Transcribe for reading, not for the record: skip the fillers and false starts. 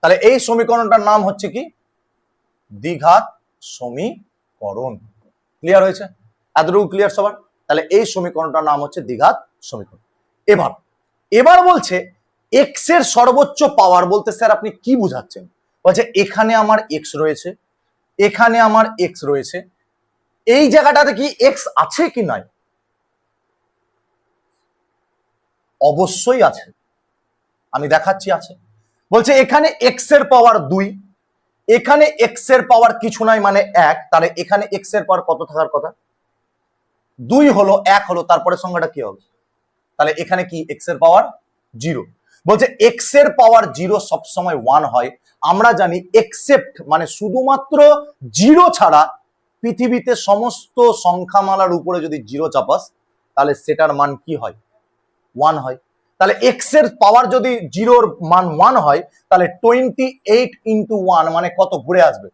তাহলে এই সমীকরণটার নাম হচ্ছে কি? দ্বিঘাত সমীকরণ। ক্লিয়ার হয়েছে? এতটুকু ক্লিয়ার সবার? তাহলে এই সমীকরণটার নাম হচ্ছে দ্বিঘাত সমীকরণ। এবার বলছে এক্স এর সর্বোচ্চ পাওয়ার বলতে স্যার আপনি কি বুঝাচ্ছেন? বলছে এখানে আমার এক্স রয়েছে, এখানে আমার এক্স রয়েছে, এই জায়গাটাতে কি এক্স আছে কি নাই? অবশ্যই আছে, আমি দেখাচ্ছি আছে। বলছে এখানে এক্স এর পাওয়ার 2, এখানে এক্স এর পাওয়ার কিছু নাই মানে 1, তাহলে এখানে এক্স এর পাওয়ার কত থাকার কথা? 2 হলো, 1 হলো, তারপরে সংখ্যাটা কি হবে? তাহলে এখানে কি এক্স এর পাওয়ার 0। বলছে এক্স এর পাওয়ার 0 সবসময় 1 হয়। আমরা জানি এক্সেপ্ট মানে শুধুমাত্র 0 ছাড়া পৃথিবীতে সমস্ত সংখ্যামালার উপরে যদি 0 চাপাস তাহলে সেটার মান কি হয়? 1 হয়। তাহলে এক্স এর পাওয়ার যদি 0 মান 1 হয় তাহলে 28 ইন্টু 1 মানে কত ঘুরে আসবে?